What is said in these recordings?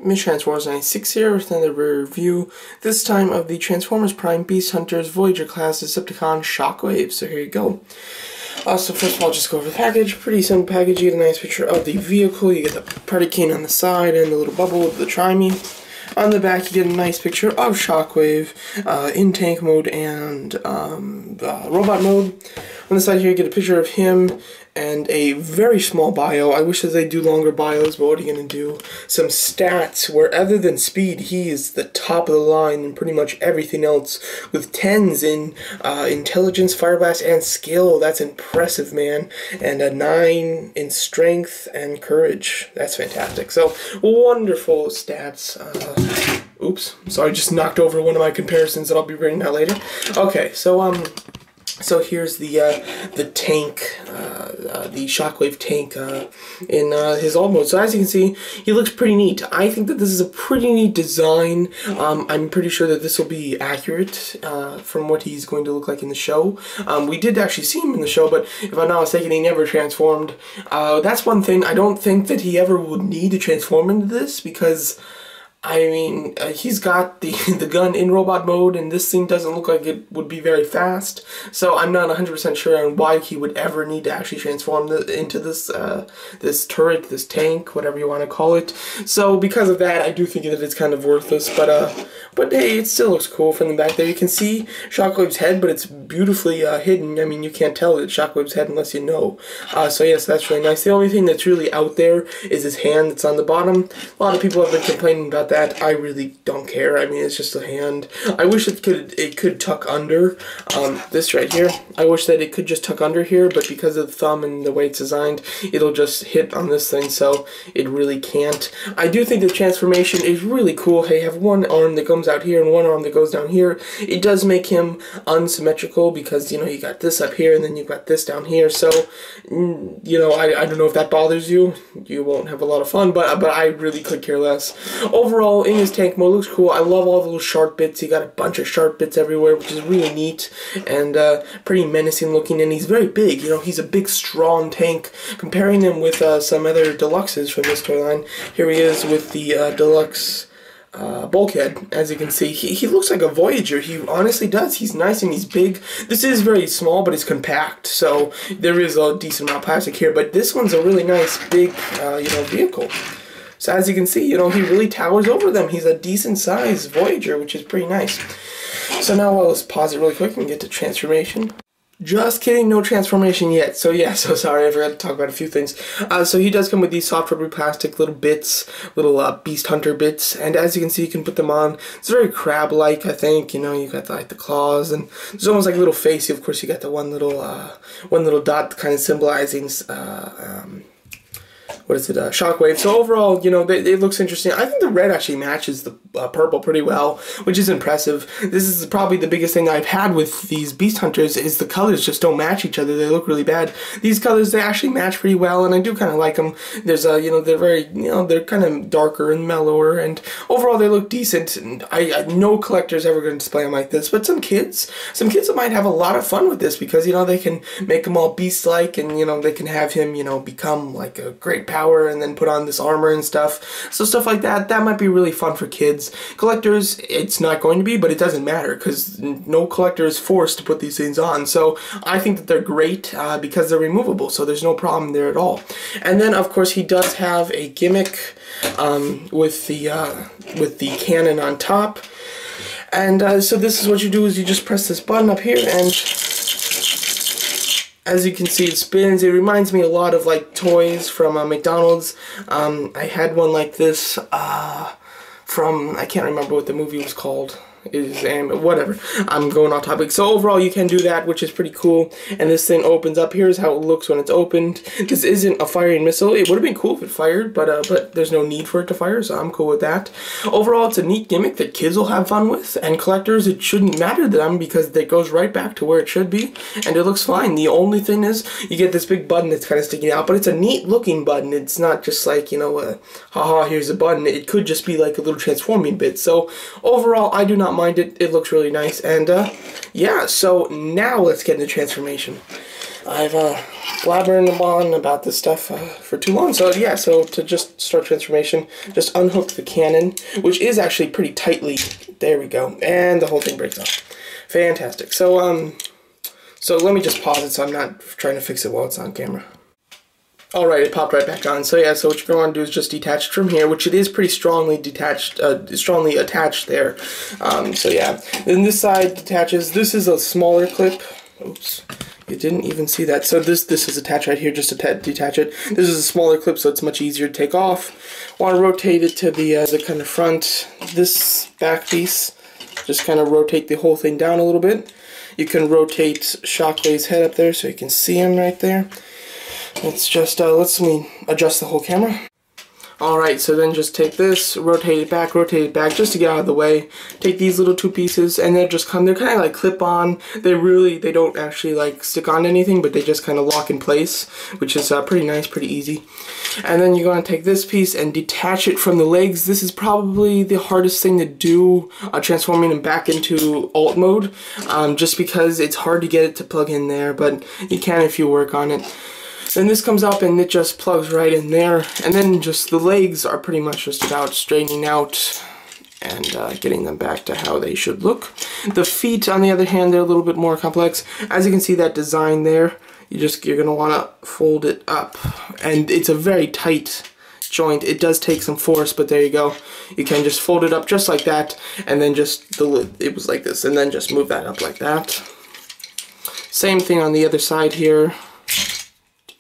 Transformers 96 here with another review, this time of the Transformers Prime Beast Hunters Voyager class Decepticon Shockwave. So here you go. So first of all, just go over the package. Pretty simple package. You get a nice picture of the vehicle. You get the Predicane on the side and the little bubble with the Try-Me. On the back, you get a nice picture of Shockwave in tank mode and robot mode. On the side here, you get a picture of him and a very small bio. I wish that they do longer bios, but what are you going to do? Some stats where, other than speed, he is the top of the line in pretty much everything else, with 10s in intelligence, fire blast, and skill. That's impressive, man. And a 9 in strength and courage. That's fantastic. So, wonderful stats. Oops, sorry, just knocked over one of my comparisons that I'll be bringing out later. Okay, so here's the tank, the Shockwave tank in his alt mode. So as you can see, he looks pretty neat. I think that this is a pretty neat design. I'm pretty sure that this will be accurate from what he's going to look like in the show. We did actually see him in the show, but if I'm not mistaken, he never transformed. That's one thing. I don't think that he ever would need to transform into this, because I mean, he's got the gun in robot mode, and this thing doesn't look like it would be very fast, so I'm not 100% sure on why he would ever need to actually transform into this this turret, this tank, whatever you want to call it. So because of that, I do think that it's kind of worthless, but hey, it still looks cool from the back there. You can see Shockwave's head, but it's beautifully hidden. I mean, you can't tell it's Shockwave's head unless you know. So yes, that's really nice. The only thing that's really out there is his hand that's on the bottom. A lot of people have been complaining about that. I really don't care. I mean, it's just a hand. I wish it could tuck under this right here. I wish that it could just tuck under here, but because of the thumb and the way it's designed, it'll just hit on this thing, so it really can't. I do think the transformation is really cool. Hey, you have one arm that comes out here and one arm that goes down here. It does make him unsymmetrical because, you know, you got this up here and then you've got this down here. So, you know, I don't know if that bothers you. You won't have a lot of fun, but I really could care less. Overall, in his tank mode, looks cool. I love all the little sharp bits. He got a bunch of sharp bits everywhere, which is really neat and pretty menacing looking. And he's very big. You know, he's a big, strong tank. Comparing him with some other deluxes from this toy line, here he is with the deluxe bulkhead. As you can see, he looks like a Voyager. He honestly does. He's nice and he's big. This is very small, but it's compact, so there is a decent amount of plastic here. But this one's a really nice, big, you know, vehicle. So as you can see, you know, he really towers over them. He's a decent sized Voyager, which is pretty nice. So now let's pause it really quick and get to transformation. Just kidding, no transformation yet. So yeah, so sorry, I forgot to talk about a few things. So he does come with these soft rubber plastic little bits, little Beast Hunter bits, and as you can see, you can put them on. It's very crab-like, I think. You know, you got like the claws, and there's almost like a little face. Of course, you got the one little dot kind of symbolizing what is it, Shockwave. So overall, you know, it looks interesting. I think the red actually matches the purple pretty well, which is impressive. This is probably the biggest thing I've had with these Beast Hunters, is the colors just don't match each other. They look really bad. These colors, they actually match pretty well, and I do kind of like them. There's you know, they're very, you know, they're kind of darker and mellower, and overall they look decent. And no collector's ever going to display them like this, but some kids might have a lot of fun with this, because, you know, they can make them all beast-like, and, you know, they can have him, you know, become like a great power and then put on this armor and stuff. So stuff like that might be really fun for kids. Collectors, it's not going to be, but it doesn't matter, because no collector is forced to put these things on. So I think that they're great because they're removable, so there's no problem there at all. And then of course he does have a gimmick with the cannon on top. And so this is what you do, is you just press this button up here, and as you can see, it spins. It reminds me a lot of like toys from McDonald's. I had one like this from, I can't remember what the movie was called. Whatever, I'm going off topic. So overall, you can do that, which is pretty cool. And this thing opens up. Here's how it looks when it's opened. This isn't a firing missile. It would have been cool if it fired, but there's no need for it to fire, so I'm cool with that. Overall, it's a neat gimmick that kids will have fun with, and collectors, it shouldn't matter to them, because it goes right back to where it should be, and it looks fine. The only thing is, you get this big button that's kind of sticking out, but it's a neat looking button. It's not just like, you know, haha, here's a button. It could just be like a little transforming bit. So overall, I do not mind it. It looks really nice. And yeah, so now let's get into transformation. I've blabbering on about this stuff for too long. So yeah, so to just start transformation, just unhook the cannon, which is actually pretty tightly. There we go, and the whole thing breaks off. Fantastic. So so let me just pause it so I'm not trying to fix it while it's on camera. Alright, it popped right back on. So yeah, so what you're going to want to do is just detach it from here, which it is pretty strongly detached, strongly attached there. So yeah, then this side detaches. This is a smaller clip. Oops, you didn't even see that. So this is attached right here, just to detach it. This is a smaller clip, so it's much easier to take off. Want to rotate it to the kind of front. This back piece, just kind of rotate the whole thing down a little bit. You can rotate Shockwave's head up there so you can see him right there. Let's just, let me adjust the whole camera. Alright, so then just take this, rotate it back, just to get out of the way. Take these little two pieces, and they're kind of like clip-on. They don't actually like stick on anything, but they just kind of lock in place, which is pretty nice, pretty easy. And then you're going to take this piece and detach it from the legs. This is probably the hardest thing to do, transforming them back into alt mode, just because it's hard to get it to plug in there, but you can if you work on it. Then this comes up and it just plugs right in there, and then just the legs are pretty much just about straightening out and getting them back to how they should look. The feet, on the other hand, they're a little bit more complex. As you can see, that design there, you're gonna want to fold it up, and it's a very tight joint. It does take some force, but there you go. You can just fold it up just like that, and then just it was like this, and then just move that up like that. Same thing on the other side here.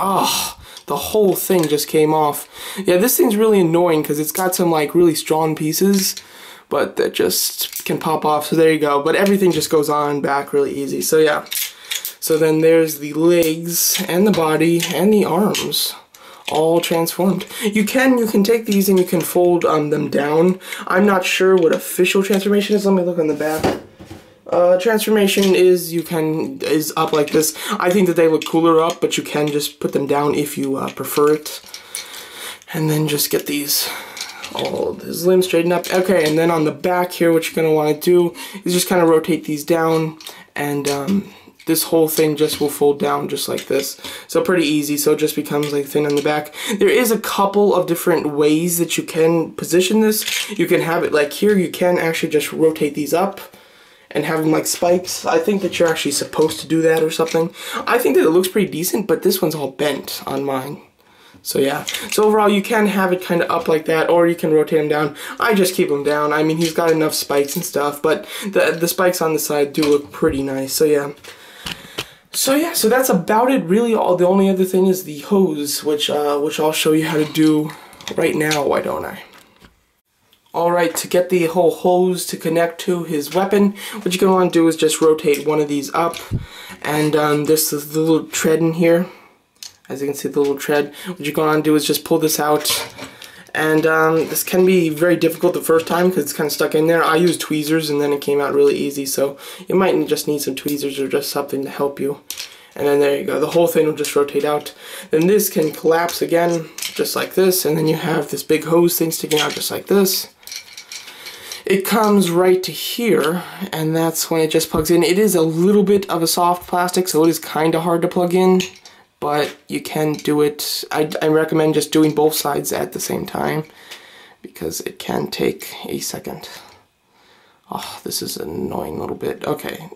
Oh, the whole thing just came off. Yeah, this thing's really annoying because it's got some like really strong pieces, but that just can pop off. So there you go. But everything just goes on back really easy. So yeah. So then there's the legs and the body and the arms all transformed. You can take these and you can fold them down. I'm not sure what official transformation is. Let me look on the back. Transformation is up like this. I think that they look cooler up, but you can just put them down if you prefer it. And then just get all his limbs straightened up. Okay, and then on the back here, what you're going to want to do is just kind of rotate these down, and this whole thing just will fold down just like this. So pretty easy, so it just becomes like thin on the back. There is a couple of different ways that you can position this. You can have it like here, you can actually just rotate these up and have them like spikes. I think that you're actually supposed to do that or something. I think that it looks pretty decent, but this one's all bent on mine. So yeah, so overall you can have it kind of up like that, or you can rotate them down. I just keep them down. I mean, he's got enough spikes and stuff, but the spikes on the side do look pretty nice. So yeah. So that's about it. Really, the only other thing is the hose, which I'll show you how to do right now. Why don't I? Alright, to get the whole hose to connect to his weapon, what you're going to want to do is just rotate one of these up, and this is the little tread in here. As you can see, the little tread. What you're going to do is just pull this out, and this can be very difficult the first time because it's kind of stuck in there. I used tweezers and then it came out really easy, so you might just need some tweezers or just something to help you. And then there you go, the whole thing will just rotate out. Then this can collapse again, just like this, and then you have this big hose thing sticking out just like this. It comes right to here, and that's when it just plugs in. It is a little bit of a soft plastic, so it is kind of hard to plug in, but you can do it. I recommend just doing both sides at the same time, because it can take a second. Oh, this is an annoying little bit. Okay.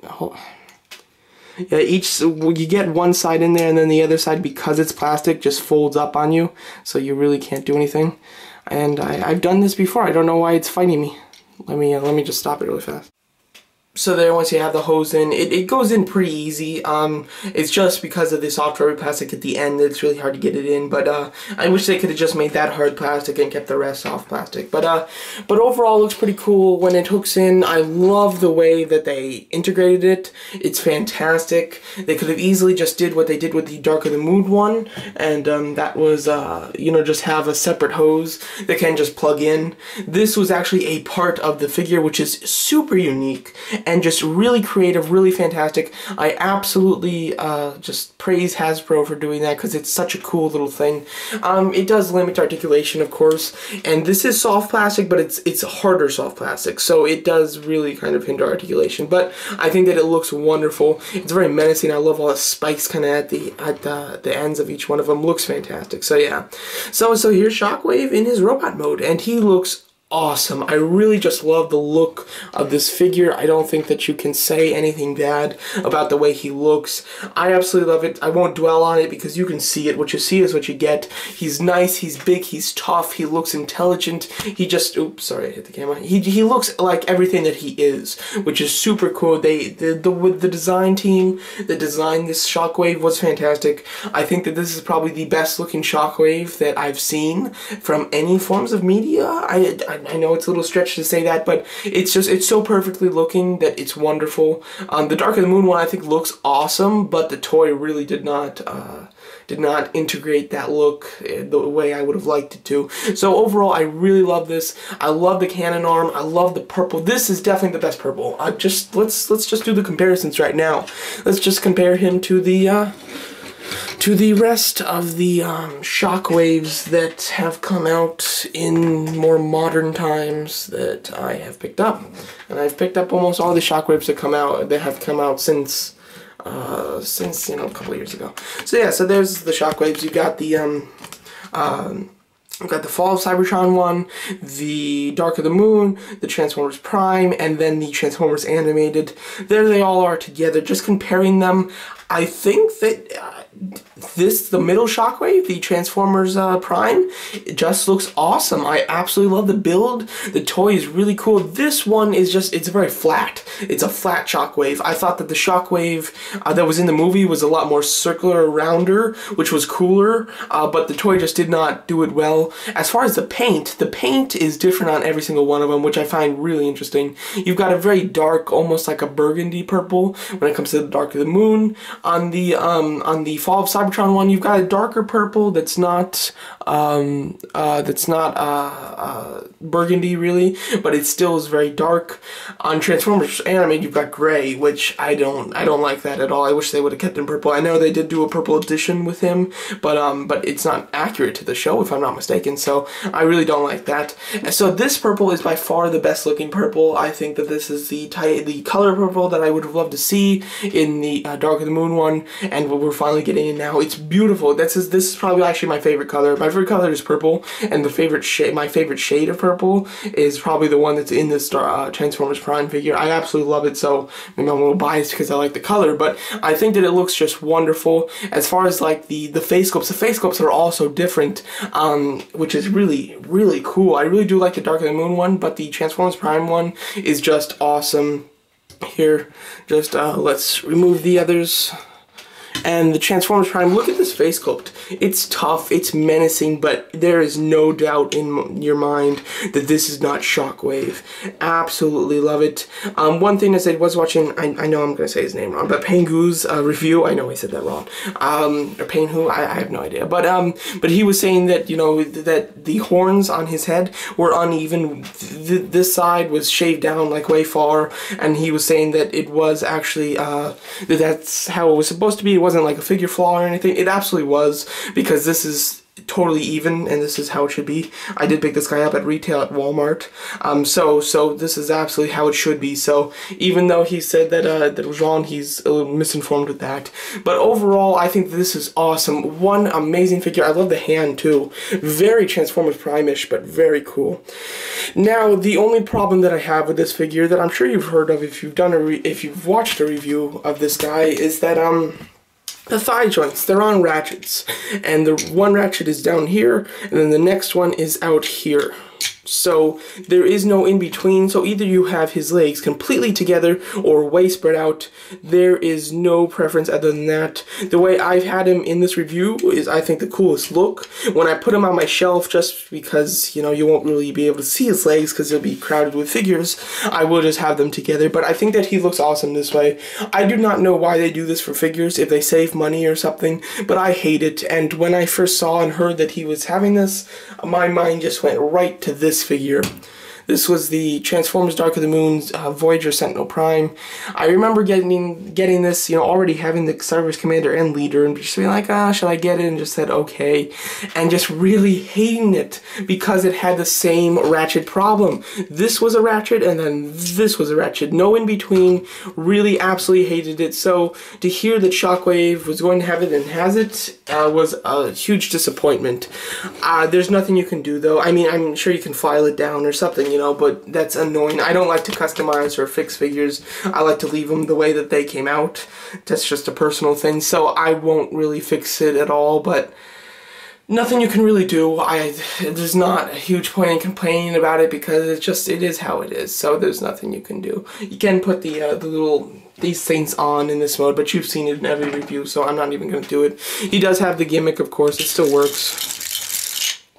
Yeah, you get one side in there, and then the other side, because it's plastic, just folds up on you, so you really can't do anything. And I've done this before. I don't know why it's fighting me. Let me just stop it really fast. So there, once you have the hose in, it goes in pretty easy. It's just because of the soft rubber plastic at the end, it's really hard to get it in. But I wish they could have just made that hard plastic and kept the rest soft plastic. But overall, it looks pretty cool when it hooks in. I love the way that they integrated it. It's fantastic. They could have easily just did what they did with the Dark of the Moon one, and that was just have a separate hose that can just plug in. This was actually a part of the figure, which is super unique. and just really creative, really fantastic. I absolutely just praise Hasbro for doing that because it's such a cool little thing. It does limit articulation, of course, and this is soft plastic, but it's harder soft plastic, so it does really kind of hinder articulation. But I think that it looks wonderful. It's very menacing. I love all the spikes kind of at the ends of each one of them. Looks fantastic. So yeah, so here's Shockwave in his robot mode, and he looks awesome. I really just love the look of this figure. I don't think that you can say anything bad about the way he looks. I absolutely love it. I won't dwell on it because you can see it. What you see is what you get. He's nice, he's big, he's tough, he looks intelligent. He just, oops, sorry, I hit the camera. He looks like everything that he is, which is super cool. The design team that designed this Shockwave was fantastic. I think that this is probably the best looking Shockwave that I've seen from any forms of media. I know it's a little stretch to say that, but it's so perfectly looking that it's wonderful. The Dark of the Moon one I think looks awesome, but the toy really did not integrate that look the way I would have liked it to. So overall, I really love this. I love the cannon arm. I love the purple. This is definitely the best purple. Let's just do the comparisons right now. Let's just compare him to the rest of the Shockwaves that have come out in more modern times that I have picked up. And I've picked up almost all the Shockwaves that have come out since you know, a couple of years ago. So yeah, so there's the Shockwaves. You got the we've got the Fall of Cybertron one, the Dark of the Moon, the Transformers Prime, and then the Transformers Animated. There they all are together. Just comparing them, I think that the middle Shockwave, the Transformers Prime, it just looks awesome. I absolutely love the build. The toy is really cool. This one is just, it's very flat. It's a flat Shockwave. I thought that the Shockwave that was in the movie was a lot more circular, rounder, which was cooler, but the toy just did not do it well. As far as the paint is different on every single one of them, which I find really interesting. You've got a very dark, almost like a burgundy purple when it comes to the Dark of the Moon. On the Fall of Cybertron one, you've got a darker purple that's not burgundy really, but it still is very dark. On Transformers Animated, you've got gray, which I don't like that at all. I wish they would have kept him purple. I know they did do a purple edition with him, but it's not accurate to the show if I'm not mistaken. So I really don't like that. So this purple is by far the best looking purple. I think that this is the color purple that I would have loved to see in the Dark of the Moon one, and what we're finally getting in now. It's beautiful. This is probably actually my favorite color. My favorite color is purple, and my favorite shade of purple is probably the one that's in this Transformers Prime figure. I absolutely love it, so maybe I'm a little biased because I like the color, but I think that it looks just wonderful. As far as like the face sculpts are also different, which is really, really cool. I really do like the Dark of the Moon one, but the Transformers Prime one is just awesome. Here, just let's remove the others. And the Transformers Prime, look at this face sculpt. It's tough, it's menacing, but there is no doubt in your mind that this is not Shockwave. Absolutely love it. One thing that I was watching, I know I'm going to say his name wrong, but Pangu's review, I know I said that wrong. Or Pangu, I have no idea. But he was saying that, you know, that the horns on his head were uneven. This side was shaved down like way far, and he was saying that it was actually, that's how it was supposed to be. It wasn't like a figure flaw or anything. It absolutely was, because this is totally even, and this is how it should be. I did pick this guy up at retail at Walmart, so this is absolutely how it should be. So even though he said that that it was wrong, he's a little misinformed with that. But overall, I think this is awesome. One amazing figure. I love the hand too. Very Transformers Prime-ish, but very cool. Now, the only problem that I have with this figure that I'm sure you've heard of if you've watched a review of this guy is that the thigh joints, they're on ratchets, and the one ratchet is down here, and then the next one is out here. So there is no in between, so either you have his legs completely together or way spread out. There is no preference other than that. The way I've had him in this review is, I think, the coolest look. When I put him on my shelf, just because, you know, you won't really be able to see his legs because they'll be crowded with figures, I will just have them together. But I think that he looks awesome this way. I do not know why they do this for figures, if they save money or something, but I hate it. And when I first saw and heard that he was having this, my mind just went right to this figure. This was the Transformers Dark of the Moon's Voyager Sentinel Prime. I remember getting this, you know, already having the Service Commander and Leader, and just being like, should I get it? And just said, okay. And just really hating it because it had the same Ratchet problem. This was a Ratchet, and then this was a Ratchet. No in between. Really absolutely hated it. So to hear that Shockwave was going to have it and has it was a huge disappointment. There's nothing you can do, though. I mean, I'm sure you can file it down or something, you know, but that's annoying. I don't like to customize or fix figures. I like to leave them the way that they came out. That's just a personal thing, so I won't really fix it at all, but nothing you can really do. There's not a huge point in complaining about it because it is how it is, so there's nothing you can do. You can put these things on in this mode, but you've seen it in every review, so I'm not even going to do it. He does have the gimmick, of course. It still works.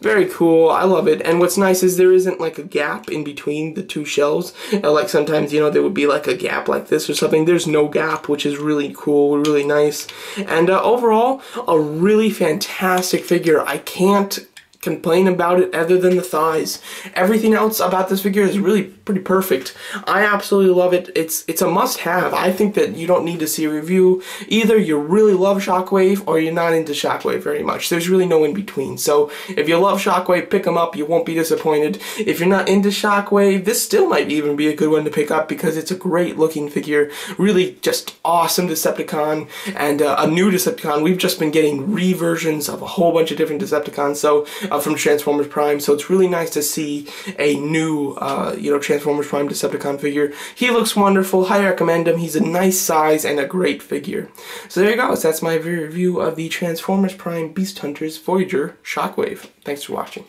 Very cool. I love it. And what's nice is there isn't like a gap in between the two shells. Like sometimes, you know, there would be like a gap like this or something. There's no gap, which is really cool, really nice. And overall, a really fantastic figure. I can't complain about it other than the thighs. Everything else about this figure is really pretty perfect. I absolutely love it. It's a must-have. I think that you don't need to see a review. Either you really love Shockwave or you're not into Shockwave very much. There's really no in-between. So if you love Shockwave, pick him up. You won't be disappointed. If you're not into Shockwave, this still might even be a good one to pick up because it's a great looking figure. Really just awesome Decepticon and a new Decepticon. We've just been getting reversions of a whole bunch of different Decepticons. So from Transformers Prime, so it's really nice to see a new, you know, Transformers Prime Decepticon figure. He looks wonderful. I recommend him. He's a nice size and a great figure. So there you go. So that's my review of the Transformers Prime Beast Hunters Voyager Shockwave. Thanks for watching.